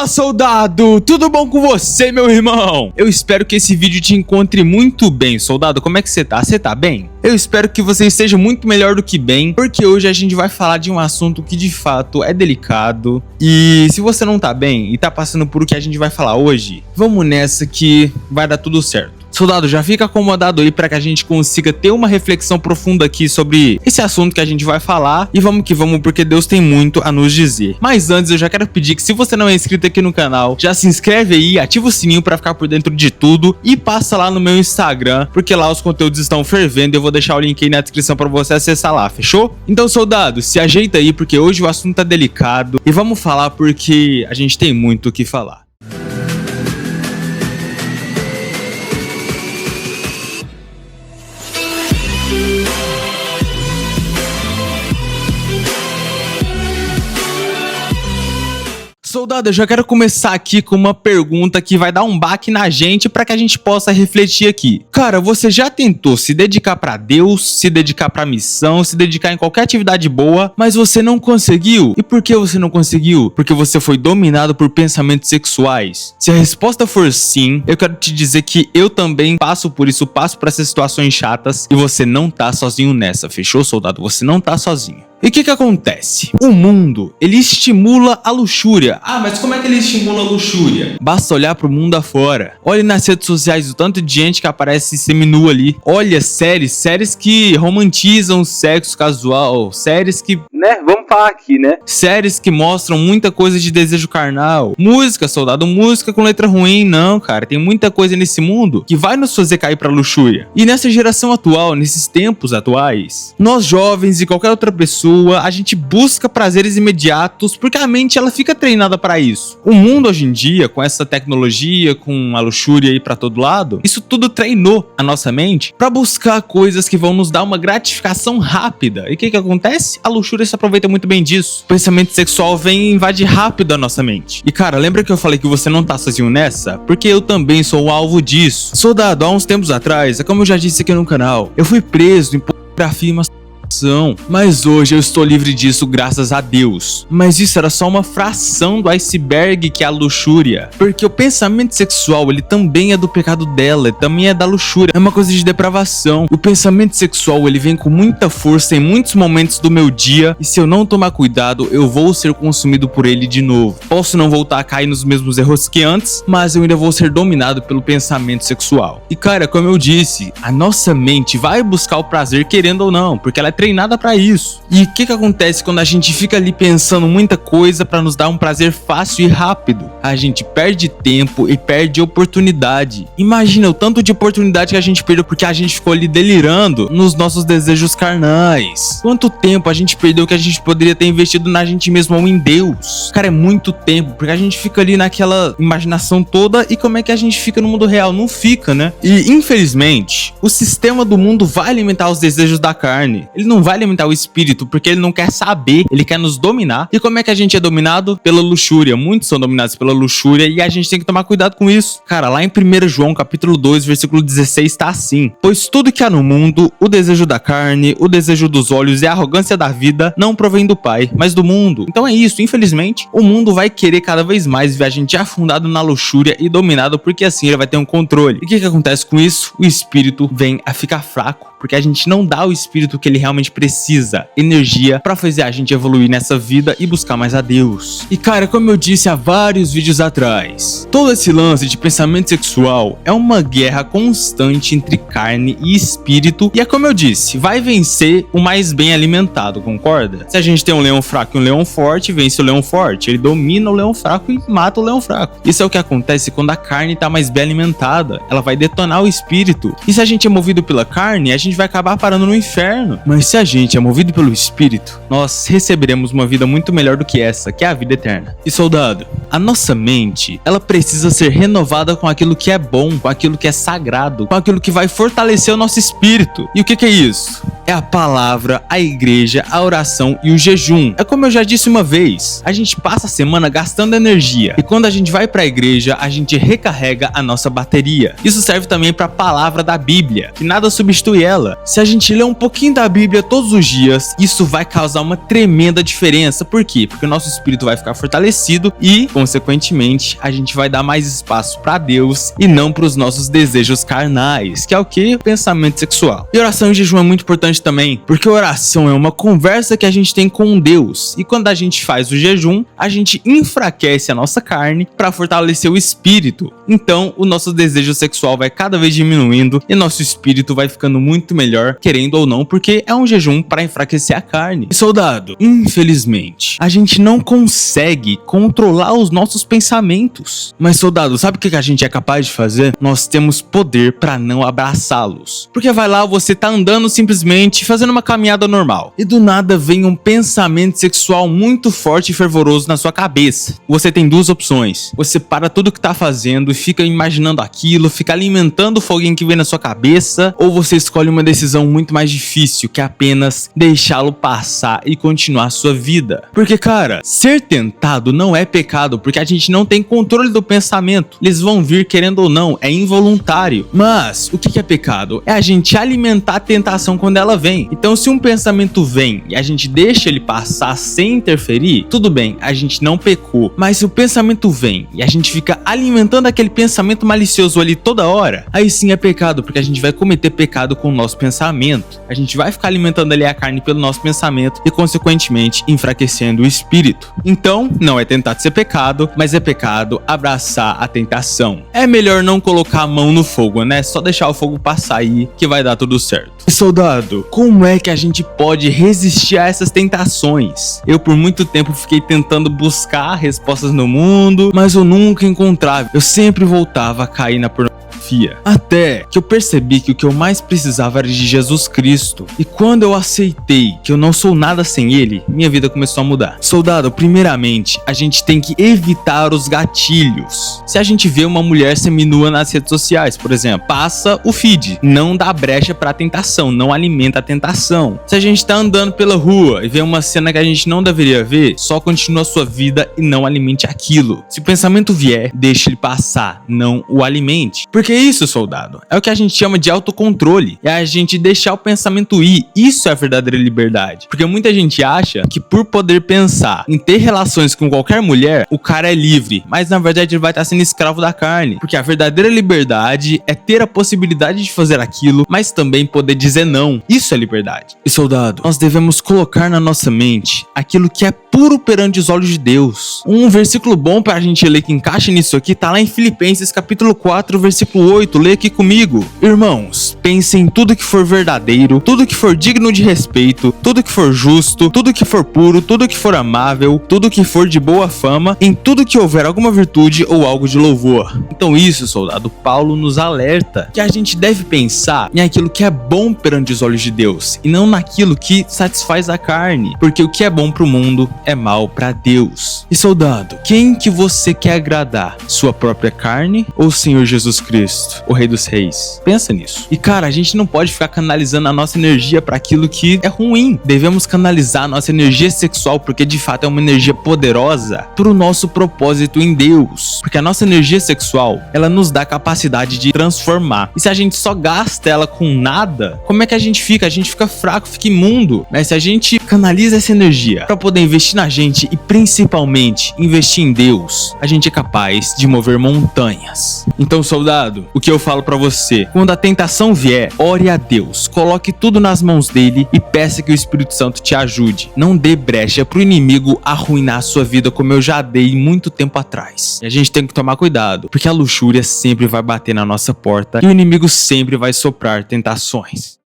Fala, soldado! Tudo bom com você, meu irmão? Eu espero que esse vídeo te encontre muito bem, soldado. Como é que você tá? Você tá bem? Eu espero que você esteja muito melhor do que bem, porque hoje a gente vai falar de um assunto que de fato é delicado. E se você não tá bem e tá passando por o que a gente vai falar hoje, vamos nessa que vai dar tudo certo. Soldado, já fica acomodado aí para que a gente consiga ter uma reflexão profunda aqui sobre esse assunto que a gente vai falar. E vamos que vamos, porque Deus tem muito a nos dizer. Mas antes eu já quero pedir que, se você não é inscrito aqui no canal, já se inscreve aí, ativa o sininho para ficar por dentro de tudo. E passa lá no meu Instagram, porque lá os conteúdos estão fervendo. Eu vou deixar o link aí na descrição para você acessar lá, fechou? Então, soldado, se ajeita aí, porque hoje o assunto tá delicado. E vamos falar porque a gente tem muito o que falar. Soldado, eu já quero começar aqui com uma pergunta que vai dar um baque na gente para que a gente possa refletir aqui. Cara, você já tentou se dedicar para Deus, se dedicar para missão, se dedicar em qualquer atividade boa, mas você não conseguiu? E por que você não conseguiu? Porque você foi dominado por pensamentos sexuais? Se a resposta for sim, eu quero te dizer que eu também passo por isso, passo por essas situações chatas, e você não tá sozinho nessa, fechou, soldado? Você não tá sozinho. E o que acontece? O mundo, ele estimula a luxúria. Ah, mas como é que ele estimula a luxúria? Basta olhar pro mundo afora. Olhe nas redes sociais o tanto de gente que aparece seminua ali. Olha séries que romantizam o sexo casual. Séries que, vamos falar aqui, séries que mostram muita coisa de desejo carnal. Música, soldado, música com letra ruim. Não, cara, tem muita coisa nesse mundo que vai nos fazer cair pra luxúria. E nessa geração atual, nesses tempos atuais, nós jovens e qualquer outra pessoa, a gente busca prazeres imediatos porque a mente ela fica treinada para isso. O mundo hoje em dia, com essa tecnologia, com a luxúria aí para todo lado, isso tudo treinou a nossa mente para buscar coisas que vão nos dar uma gratificação rápida. E o que acontece? A luxúria se aproveita muito bem disso. O pensamento sexual vem e invade rápido a nossa mente. E cara, lembra que eu falei que você não tá sozinho nessa? Porque eu também sou o alvo disso. Soldado, há uns tempos atrás, é como eu já disse aqui no canal, eu fui preso em pornografia e masturbação. Mas hoje eu estou livre disso, graças a Deus. Mas isso era só uma fração do iceberg que é a luxúria. Porque o pensamento sexual, ele também é do pecado dela, também é da luxúria. É uma coisa de depravação. O pensamento sexual, ele vem com muita força em muitos momentos do meu dia. E se eu não tomar cuidado, eu vou ser consumido por ele de novo. Posso não voltar a cair nos mesmos erros que antes, mas eu ainda vou ser dominado pelo pensamento sexual. E cara, como eu disse, a nossa mente vai buscar o prazer querendo ou não, porque ela é treinada para isso. E o que acontece quando a gente fica ali pensando muita coisa para nos dar um prazer fácil e rápido? A gente perde tempo e perde oportunidade. Imagina o tanto de oportunidade que a gente perdeu porque a gente ficou ali delirando nos nossos desejos carnais. Quanto tempo a gente perdeu que a gente poderia ter investido na gente mesmo ou em Deus? Cara, é muito tempo, porque a gente fica ali naquela imaginação toda. E como é que a gente fica no mundo real? Não fica, E infelizmente, o sistema do mundo vai alimentar os desejos da carne. Ele não vai alimentar o espírito, porque ele não quer saber, ele quer nos dominar. E como é que a gente é dominado? Pela luxúria. Muitos são dominados pela luxúria e a gente tem que tomar cuidado com isso. Cara, lá em 1 João capítulo 2, versículo 16 tá assim: pois tudo que há no mundo, o desejo da carne, o desejo dos olhos e a arrogância da vida, não provém do Pai, mas do mundo. Então é isso, infelizmente, o mundo vai querer cada vez mais ver a gente afundado na luxúria e dominado, porque assim ele vai ter um controle. E o que acontece com isso? O espírito vem a ficar fraco, porque a gente não dá ao espírito que ele realmente precisa, energia, pra fazer a gente evoluir nessa vida e buscar mais a Deus. E cara, como eu disse há vários vídeos atrás, todo esse lance de pensamento sexual é uma guerra constante entre carne e espírito. E é como eu disse, vai vencer o mais bem alimentado, concorda? Se a gente tem um leão fraco e um leão forte, vence o leão forte. Ele domina o leão fraco e mata o leão fraco. Isso é o que acontece quando a carne tá mais bem alimentada. Ela vai detonar o espírito. E se a gente é movido pela carne, a gente vai acabar parando no inferno. Mas se a gente é movido pelo espírito, nós receberemos uma vida muito melhor do que essa, que é a vida eterna. E soldado, a nossa mente, ela precisa ser renovada com aquilo que é bom, com aquilo que é sagrado, com aquilo que vai fortalecer o nosso espírito. E o que é isso? É a palavra, a igreja, a oração e o jejum. É como eu já disse uma vez, a gente passa a semana gastando energia, e quando a gente vai pra igreja, a gente recarrega a nossa bateria. Isso serve também pra palavra da Bíblia, que nada substitui ela. Se a gente ler um pouquinho da Bíblia todos os dias, isso vai causar uma tremenda diferença. Por quê? Porque o nosso espírito vai ficar fortalecido e, consequentemente, a gente vai dar mais espaço para Deus e não para os nossos desejos carnais, que é o que? Pensamento sexual. E oração e jejum é muito importante também, porque oração é uma conversa que a gente tem com Deus, e quando a gente faz o jejum, a gente enfraquece a nossa carne para fortalecer o espírito. Então, o nosso desejo sexual vai cada vez diminuindo e nosso espírito vai ficando muito melhor, querendo ou não, porque é um jejum para enfraquecer a carne. E soldado, infelizmente, a gente não consegue controlar os nossos pensamentos. Mas soldado, sabe o que a gente é capaz de fazer? Nós temos poder para não abraçá-los. Porque vai lá, você tá andando simplesmente, fazendo uma caminhada normal, e do nada vem um pensamento sexual muito forte e fervoroso na sua cabeça. Você tem duas opções: você para tudo que tá fazendo e fica imaginando aquilo, fica alimentando o foguinho que vem na sua cabeça, ou você escolhe uma decisão muito mais difícil, que é apenas deixá-lo passar e continuar a sua vida. Porque, cara, ser tentado não é pecado, porque a gente não tem controle do pensamento. Eles vão vir querendo ou não, é involuntário. Mas o que é pecado? É a gente alimentar a tentação quando ela vem. Então, se um pensamento vem e a gente deixa ele passar sem interferir, tudo bem, a gente não pecou. Mas se o pensamento vem e a gente fica alimentando aquele pensamento malicioso ali toda hora, aí sim é pecado, porque a gente vai cometer pecado com o nosso pensamento. A gente vai ficar alimentando ali a carne pelo nosso pensamento e, consequentemente, enfraquecendo o espírito. Então, não é tentar ser pecado, mas é pecado abraçar a tentação. É melhor não colocar a mão no fogo, né? Só deixar o fogo passar aí que vai dar tudo certo. E soldado, como é que a gente pode resistir a essas tentações? Eu por muito tempo fiquei tentando buscar respostas no mundo, mas eu nunca encontrava. Eu sempre voltava a cair na pornografia. Até que eu percebi que o que eu mais precisava era de Jesus Cristo. E quando eu aceitei que eu não sou nada sem Ele, minha vida começou a mudar. Soldado, primeiramente, a gente tem que evitar os gatilhos. Se a gente vê uma mulher seminua nas redes sociais, por exemplo, passa o feed. Não dá brecha pra tentação, não alimenta a tentação. Se a gente tá andando pela rua e vê uma cena que a gente não deveria ver, só continua a sua vida e não alimente aquilo. Se o pensamento vier, deixe ele passar, não o alimente. Porque isso, soldado, é o que a gente chama de autocontrole. É a gente deixar o pensamento ir. Isso é a verdadeira liberdade. Porque muita gente acha que por poder pensar em ter relações com qualquer mulher, o cara é livre. Mas na verdade ele vai estar sendo escravo da carne. Porque a verdadeira liberdade é ter a possibilidade de fazer aquilo, mas também poder dizer não. Isso é liberdade. E soldado, nós devemos colocar na nossa mente aquilo que é puro perante os olhos de Deus. Um versículo bom pra gente ler que encaixa nisso aqui tá lá em Filipenses capítulo 4, versículo 8, lê aqui comigo. Irmãos, pensem em tudo que for verdadeiro, tudo que for digno de respeito, tudo que for justo, tudo que for puro, tudo que for amável, tudo que for de boa fama, em tudo que houver alguma virtude ou algo de louvor. Então isso, soldado, Paulo nos alerta que a gente deve pensar em aquilo que é bom perante os olhos de Deus e não naquilo que satisfaz a carne, porque o que é bom pro mundo é mal pra Deus. E soldado, quem que você quer agradar? Sua própria carne ou o Senhor Jesus Cristo, o Rei dos Reis? Pensa nisso. E cara, a gente não pode ficar canalizando a nossa energia para aquilo que é ruim. Devemos canalizar a nossa energia sexual, porque de fato é uma energia poderosa, pro nosso propósito em Deus. Porque a nossa energia sexual, ela nos dá a capacidade de transformar. E se a gente só gasta ela com nada, como é que a gente fica? A gente fica fraco, fica imundo. Mas se a gente canaliza essa energia para poder investir na gente e principalmente investir em Deus, a gente é capaz de mover montanhas. Então, soldado, o que eu falo pra você: quando a tentação vier, ore a Deus, coloque tudo nas mãos dele e peça que o Espírito Santo te ajude. Não dê brecha pro inimigo arruinar a sua vida, como eu já dei muito tempo atrás. E a gente tem que tomar cuidado, porque a luxúria sempre vai bater na nossa porta e o inimigo sempre vai soprar tentações.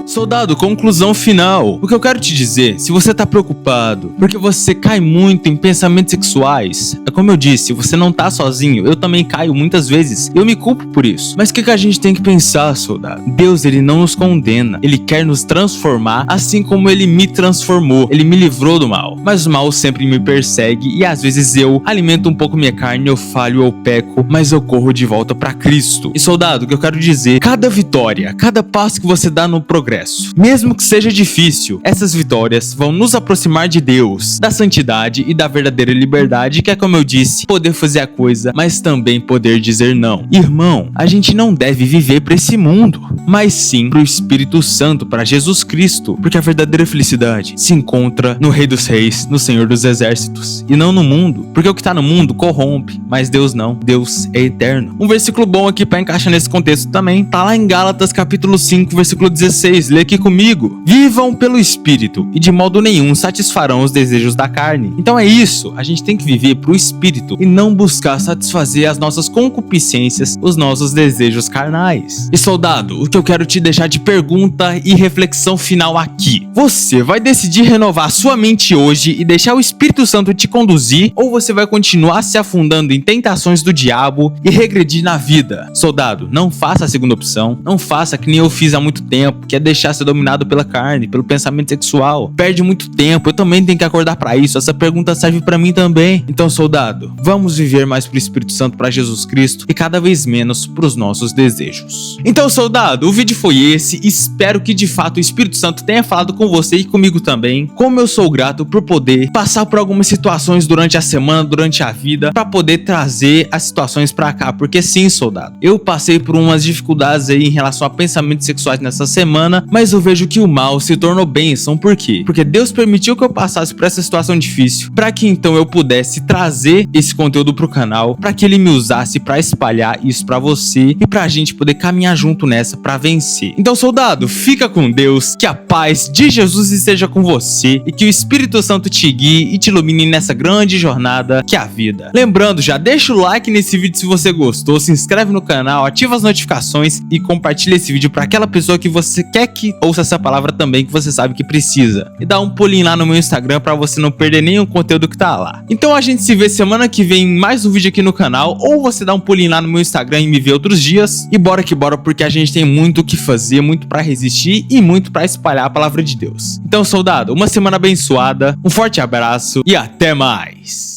Soldado, conclusão final. O que eu quero te dizer, se você tá preocupado porque você cai muito em pensamentos sexuais, é como eu disse, você não tá sozinho. Eu também caio muitas vezes. Eu me culpo por isso. Mas o que a gente tem que pensar, soldado? Deus, ele não nos condena. Ele quer nos transformar, assim como ele me transformou. Ele me livrou do mal. Mas o mal sempre me persegue e às vezes eu alimento um pouco minha carne, eu falho, eu peco, mas eu corro de volta pra Cristo. E soldado, o que eu quero dizer, cada vitória, cada passo que você dá no progresso, processo. Mesmo que seja difícil, essas vitórias vão nos aproximar de Deus, da santidade e da verdadeira liberdade, que é, como eu disse, poder fazer a coisa, mas também poder dizer não. Irmão, a gente não deve viver para esse mundo, mas sim para o Espírito Santo, para Jesus Cristo, porque a verdadeira felicidade se encontra no Rei dos Reis, no Senhor dos Exércitos, e não no mundo, porque o que está no mundo corrompe, mas Deus não, Deus é eterno. Um versículo bom aqui para encaixar nesse contexto também, tá lá em Gálatas capítulo 5, versículo 16, lê aqui comigo: vivam pelo Espírito e de modo nenhum satisfarão os desejos da carne. Então é isso, a gente tem que viver pro Espírito e não buscar satisfazer as nossas concupiscências, os nossos desejos carnais. E soldado, o que eu quero te deixar de pergunta e reflexão final aqui: você vai decidir renovar sua mente hoje e deixar o Espírito Santo te conduzir, ou você vai continuar se afundando em tentações do diabo e regredir na vida? Soldado, não faça a segunda opção, não faça que nem eu fiz há muito tempo, que é deixar ser dominado pela carne, pelo pensamento sexual. Perde muito tempo, eu também tenho que acordar pra isso, essa pergunta serve pra mim também. Então, soldado, vamos viver mais pro Espírito Santo, pra Jesus Cristo, e cada vez menos pros nossos desejos. Então, soldado, o vídeo foi esse, espero que de fato o Espírito Santo tenha falado com você e comigo também. Como eu sou grato por poder passar por algumas situações durante a semana, durante a vida, pra poder trazer as situações pra cá, porque sim, soldado, eu passei por umas dificuldades aí em relação a pensamentos sexuais nessa semana, mas eu vejo que o mal se tornou bênção. Por quê? Porque Deus permitiu que eu passasse por essa situação difícil, para que então eu pudesse trazer esse conteúdo pro canal, para que ele me usasse para espalhar isso para você e pra gente poder caminhar junto nessa para vencer. Então, soldado, fica com Deus, que a paz de Jesus esteja com você e que o Espírito Santo te guie e te ilumine nessa grande jornada que é a vida. Lembrando, já deixa o like nesse vídeo se você gostou, se inscreve no canal, ativa as notificações e compartilha esse vídeo para aquela pessoa que você quer que ouça essa palavra também, que você sabe que precisa. E dá um pulinho lá no meu Instagram para você não perder nenhum conteúdo que tá lá. Então a gente se vê semana que vem em mais um vídeo aqui no canal, ou você dá um pulinho lá no meu Instagram e me vê outros dias. E bora que bora, porque a gente tem muito o que fazer, muito para resistir e muito para espalhar a palavra de Deus. Então, soldado, uma semana abençoada, um forte abraço e até mais!